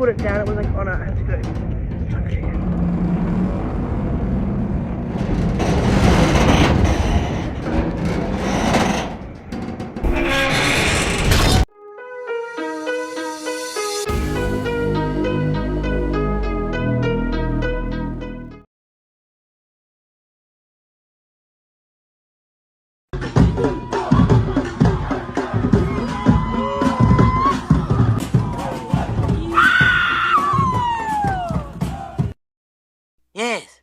put it down, it was like, oh no, I have to go. Okay. Yes.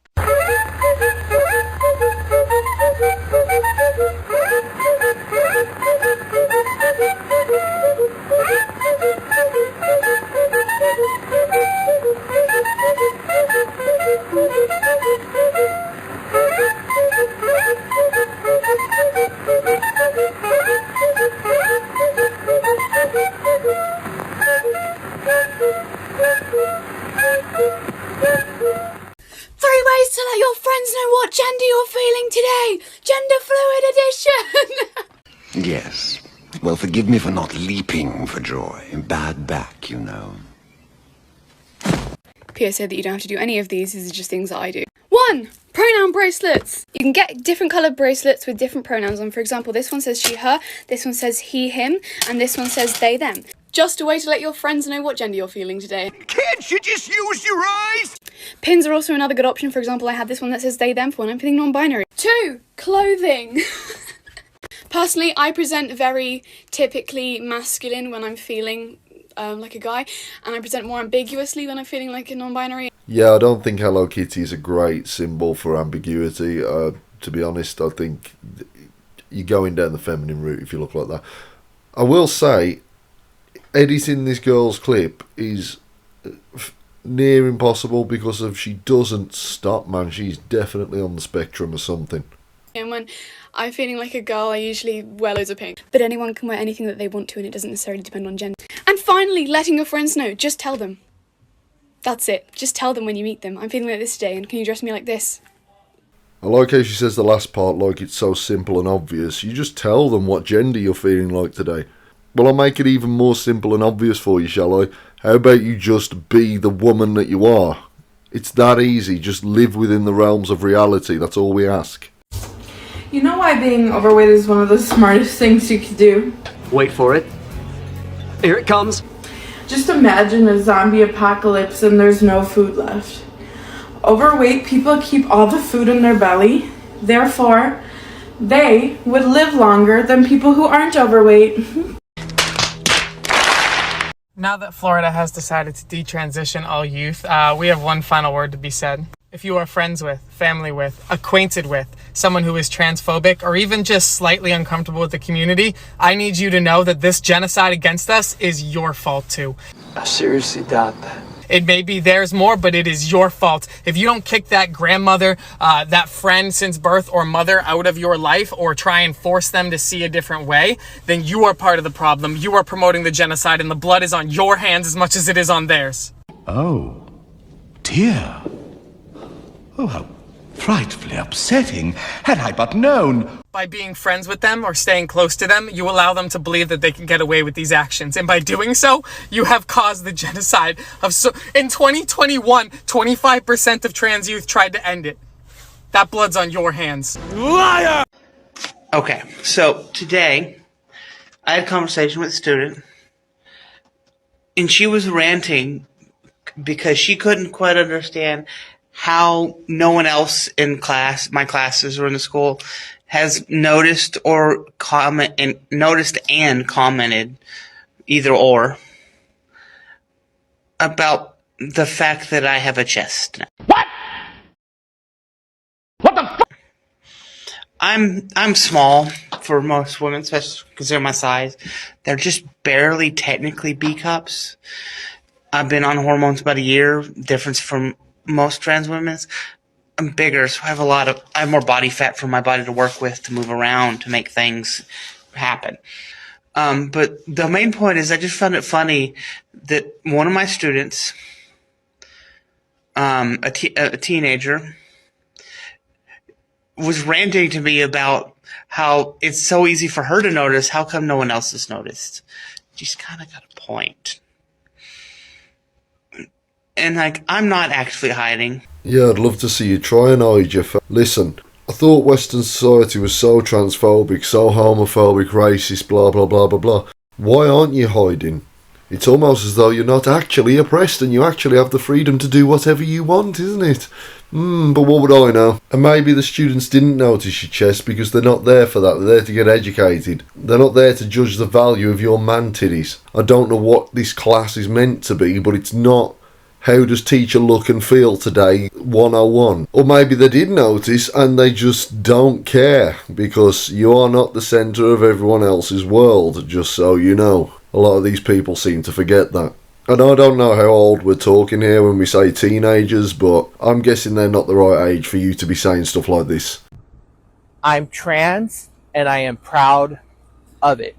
Three ways to let your friends know what gender you're feeling today. Gender fluid edition. Yes. Well, forgive me for not leaping for joy. Bad back, you know. PSA that you don't have to do any of these. These are just things that I do. 1. Pronoun bracelets. You can get different coloured bracelets with different pronouns on. For example, this one says she, her, this one says he, him, and this one says they, them. Just a way to let your friends know what gender you're feeling today. Can't you just use your eyes? Pins are also another good option. For example, I have this one that says they, them for when I'm feeling non-binary. 2. Clothing. Personally, I present very typically masculine when I'm feeling like a guy, and I present more ambiguously when I'm feeling like a non-binary. Yeah, I don't think Hello Kitty is a great symbol for ambiguity. To be honest, I think you're going down the feminine route if you look like that. I will say, editing this girl's clip is near impossible because of she doesn't stop, man. She's definitely on the spectrum or something. And when I'm feeling like a girl, I usually wear loads of pink. But anyone can wear anything that they want to, and it doesn't necessarily depend on gender. And finally, letting your friends know. Just tell them. That's it. Just tell them when you meet them. I'm feeling like this today, and can you dress me like this? I like how she says the last part like it's so simple and obvious. You just tell them what gender you're feeling like today. Well, I'll make it even more simple and obvious for you, shall I? How about you just be the woman that you are? It's that easy. Just live within the realms of reality. That's all we ask. You know why being overweight is one of the smartest things you could do? Wait for it. Here it comes. Just imagine a zombie apocalypse and there's no food left. Overweight people keep all the food in their belly. Therefore, they would live longer than people who aren't overweight. Now that Florida has decided to detransition all youth, we have one final word to be said. If you are friends with, family with, acquainted with someone who is transphobic or even just slightly uncomfortable with the community, I need you to know that this genocide against us is your fault too. I seriously doubt that. It may be theirs more, but it is your fault. If you don't kick that grandmother, that friend since birth or mother out of your life or try and force them to see a different way, then you are part of the problem. You are promoting the genocide and the blood is on your hands as much as it is on theirs. Oh, dear. Oh, how frightfully upsetting. Had I but known. By being friends with them or staying close to them, you allow them to believe that they can get away with these actions. And by doing so, you have caused the genocide of in 2021, 25% of trans youth tried to end it. That blood's on your hands. Liar! Okay, so today I had a conversation with a student and she was ranting because she couldn't quite understand how no one else in class, my classes or in the school, has noticed or commented, either or, about the fact that I have a chest. What? What the fuck? I'm small for most women, especially considering my size. They're just barely technically B cups. I've been on hormones about a year, difference from most trans women's. I'm bigger, so I have more body fat for my body to work with, to move around, to make things happen. But the main point is I just found it funny that one of my students, a teenager, was ranting to me about how it's so easy for her to notice. How come no one else has noticed? She's kind of got a point. And, like, I'm not actually hiding. Yeah, I'd love to see you try and hide your Listen, I thought Western society was so transphobic, so homophobic, racist, blah blah blah blah blah. Why aren't you hiding? It's almost as though you're not actually oppressed and you actually have the freedom to do whatever you want, isn't it? But what would I know? And maybe the students didn't notice your chest because they're not there for that. They're there to get educated. They're not there to judge the value of your man titties. I don't know what this class is meant to be, but it's not how does teacher look and feel today 101. Or maybe they did notice and they just don't care because you are not the centre of everyone else's world, just so you know. A lot of these people seem to forget that. And I don't know how old we're talking here when we say teenagers, but I'm guessing they're not the right age for you to be saying stuff like this. I'm trans, and I am proud of it.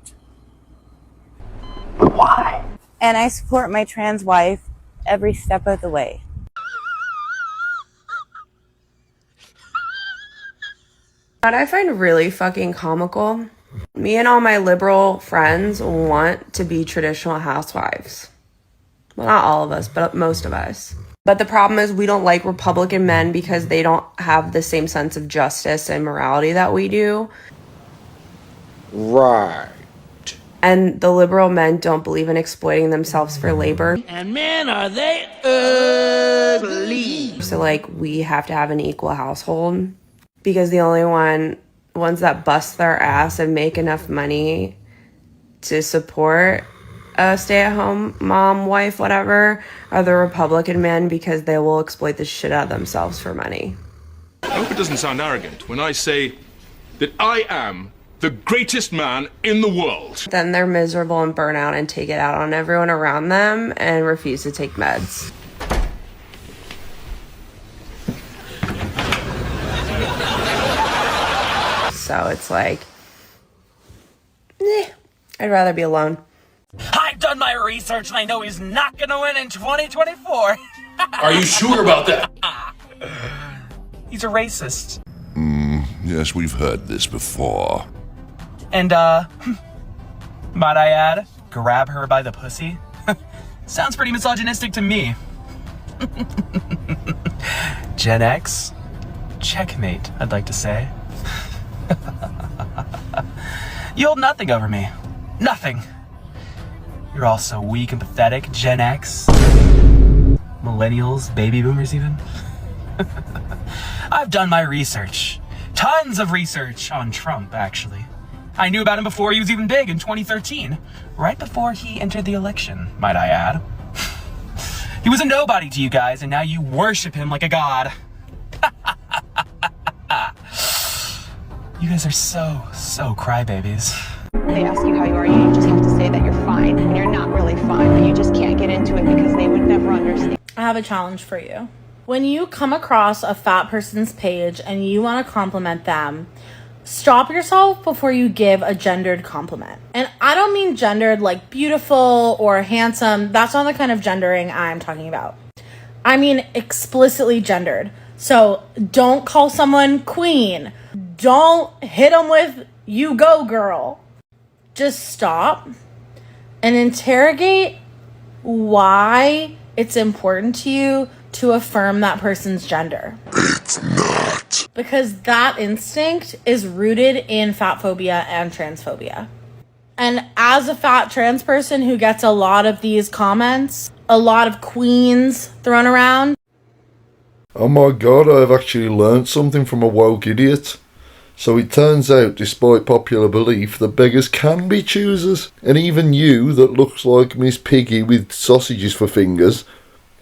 Why? And I support my trans wife every step of the way. What I find really fucking comical, me and all my liberal friends want to be traditional housewives. Well, not all of us, but most of us. But the problem is we don't like Republican men because they don't have the same sense of justice and morality that we do. Right. And the liberal men don't believe in exploiting themselves for labor. And man, are they ugly. So, like, we have to have an equal household because the only ones that bust their ass and make enough money to support a stay-at-home mom, wife, whatever, are the Republican men because they will exploit the shit out of themselves for money. I hope it doesn't sound arrogant when I say that I am the greatest man in the world. Then they're miserable and burn out and take it out on everyone around them and refuse to take meds. So it's like, I'd rather be alone. I've done my research and I know he's not gonna win in 2024. Are you sure about that? He's a racist. Yes, we've heard this before. And, might I add, grab her by the pussy? Sounds pretty misogynistic to me. Gen X? Checkmate, I'd like to say. You hold nothing over me. Nothing. You're all so weak and pathetic. Gen X. Millennials, baby boomers even. I've done my research. Tons of research on Trump, actually. I knew about him before he was even big in 2013. Right before he entered the election, might I add. He was a nobody to you guys, and now you worship him like a god. You guys are so crybabies. They ask you how you are, you just have to say that you're fine when you're not really fine, but you just can't get into it because they would never understand. I have a challenge for you. When you come across a fat person's page and you want to compliment them, stop yourself before you give a gendered compliment. And I don't mean gendered like beautiful or handsome. That's not the kind of gendering I'm talking about. I mean explicitly gendered. So don't call someone queen. Don't hit them with you go girl. Just stop and interrogate why it's important to you to affirm that person's gender. It's not. Because that instinct is rooted in fat phobia and transphobia. And as a fat trans person who gets a lot of these comments, a lot of queens thrown around. Oh my god, I've actually learnt something from a woke idiot. So it turns out, despite popular belief, that beggars can be choosers. And even you, that looks like Miss Piggy with sausages for fingers,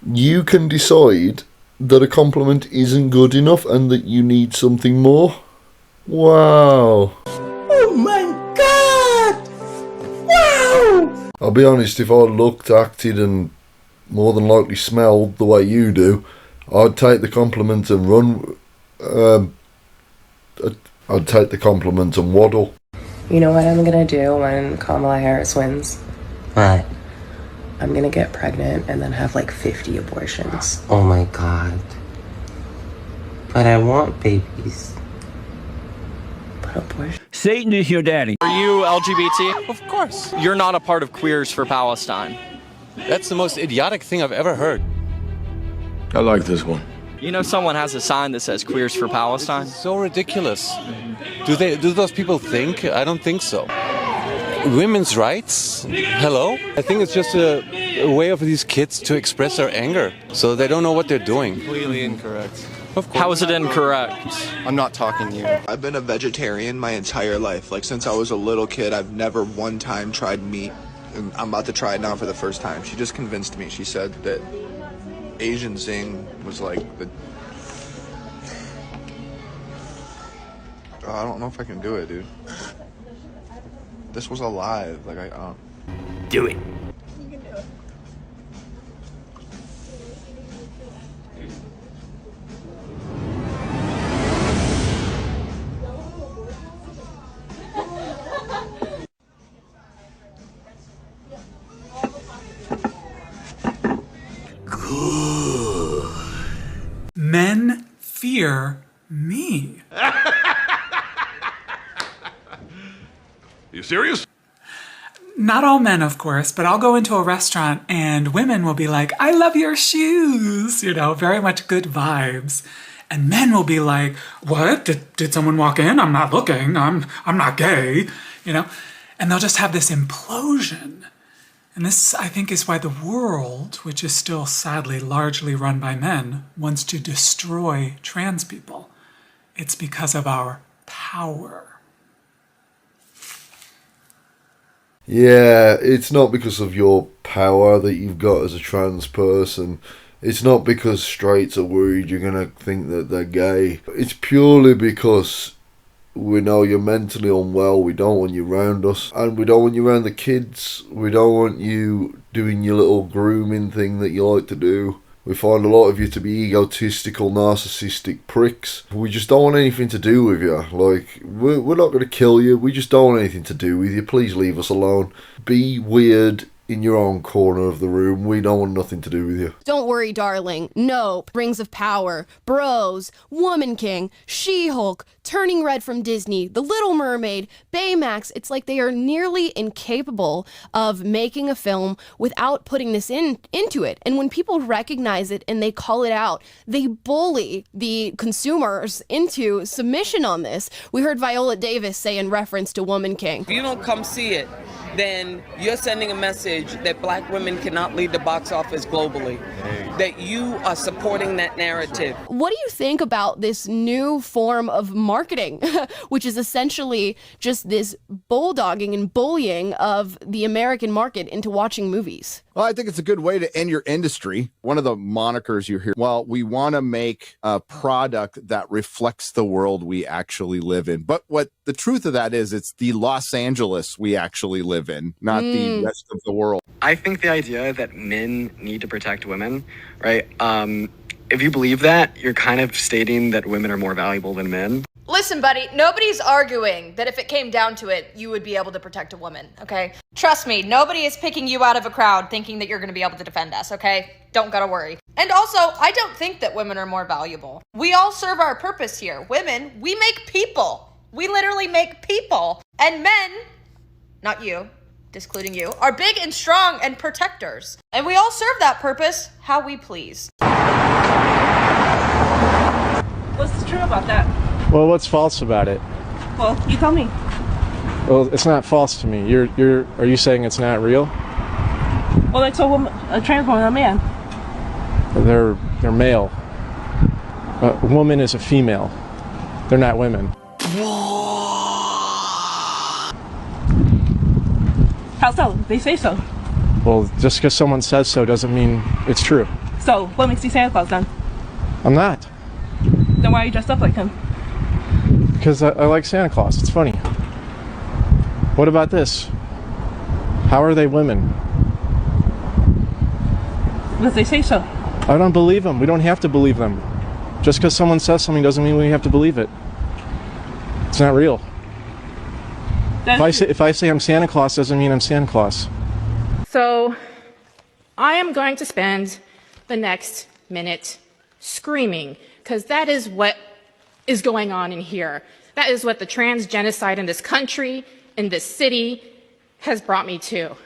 you can decide that a compliment isn't good enough and that you need something more. Wow. Oh my god! Wow! I'll be honest, if I looked, acted and more than likely smelled the way you do, I'd take the compliment and run. I'd take the compliment and waddle. You know what I'm gonna do when Kamala Harris wins? What? I'm gonna get pregnant and then have like 50 abortions. Oh my god. But I want babies. But abortion? Satan is your daddy. Are you LGBT? Of course. You're not a part of Queers for Palestine. That's the most idiotic thing I've ever heard. I like this one. You know, someone has a sign that says Queers for Palestine? So ridiculous. Do those people think? I don't think so. Women's rights? Hello? I think it's just a way of these kids to express their anger. So they don't know what they're doing. Completely incorrect. Of course. How is it incorrect? I'm not talking to you. I've been a vegetarian my entire life. Like, since I was a little kid, I've never one time tried meat. And I'm about to try it now for the first time. She just convinced me. She said that Asian Zing was like the... Oh, I don't know if I can do it, dude. This was alive. Like, I don't... Do it. You can do it. Men fear me. You serious? Not all men, of course, but I'll go into a restaurant and women will be like, I love your shoes, you know, very much good vibes. And men will be like, what? Did someone walk in? I'm not looking. I'm not gay, you know? And they'll just have this implosion. And this, I think, is why the world, which is still sadly largely run by men, wants to destroy trans people. It's because of our power. Yeah, it's not because of your power that you've got as a trans person. It's not because straights are worried you're going to think that they're gay. It's purely because we know you're mentally unwell. We don't want you around us. And we don't want you around the kids. We don't want you doing your little grooming thing that you like to do. We find a lot of you to be egotistical, narcissistic pricks. We just don't want anything to do with you. Like, we're not going to kill you. We just don't want anything to do with you. Please leave us alone. Be weird in your own corner of the room. We don't want nothing to do with you. Don't worry, darling. Nope. Rings of Power, Bros, Woman King, She-Hulk, Turning Red from Disney, The Little Mermaid, Baymax. It's like they are nearly incapable of making a film without putting this into it. And when people recognize it and they call it out, they bully the consumers into submission on this. We heard Viola Davis say in reference to Woman King, If you don't come see it, then you're sending a message that black women cannot lead the box office globally, that you are supporting that narrative. What do you think about this new form of marketing, which is essentially just this bulldogging and bullying of the American market into watching movies? Well, I think it's a good way to end your industry. One of the monikers you hear, well, we want to make a product that reflects the world we actually live in. But what the truth of that is, it's the Los Angeles we actually live in, not the rest of the world. I think the idea that men need to protect women, right? If you believe that, you're kind of stating that women are more valuable than men. Listen, buddy, nobody's arguing that if it came down to it, you would be able to protect a woman, okay? Trust me, nobody is picking you out of a crowd thinking that you're gonna be able to defend us, okay? Don't gotta worry. And also, I don't think that women are more valuable. We all serve our purpose here. Women, we make people. We literally make people. And men, not you, discluding you, are big and strong and protectors. And we all serve that purpose how we please. What's true about that? Well, what's false about it? Well, you tell me. Well, it's not false to me. Are you saying it's not real? Well, like so a trans woman, a man. They're male. A woman is a female. They're not women. How so? They say so. Well, just because someone says so doesn't mean it's true. So, what makes you Santa Claus then? I'm not. Then why are you dressed up like him? Because I like Santa Claus. It's funny. What about this? How are they women? Because they say so. I don't believe them. We don't have to believe them. Just because someone says something doesn't mean we have to believe it. It's not real. If I say I'm Santa Claus, doesn't mean I'm Santa Claus. So, I am going to spend the next minute screaming, because that is what is going on in here. That is what the trans genocide in this country, in this city, has brought me to.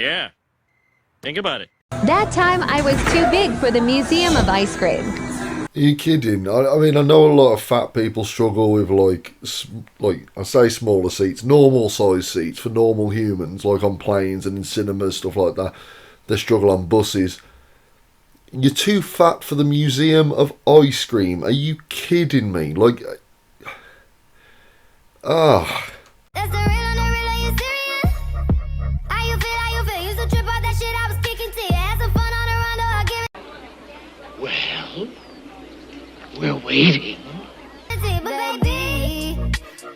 Yeah. Think about it. That time I was too big for the Museum of Ice Cream. Are you kidding? I mean, I know a lot of fat people struggle with like I say smaller seats, normal size seats for normal humans, like on planes and in cinemas, stuff like that. They struggle on buses. You're too fat for the Museum of Ice Cream. Are you kidding me? Like, ah. Well, we're waiting. Baby,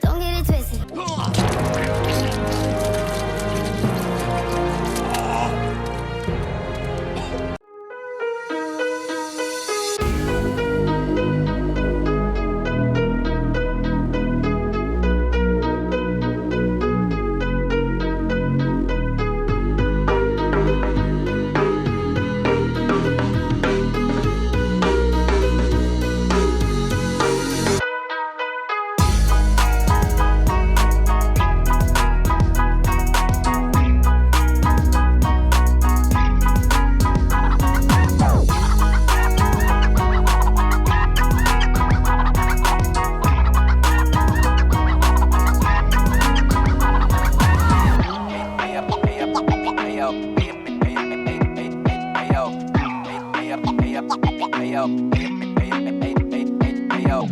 don't get it twisted. Hey yo.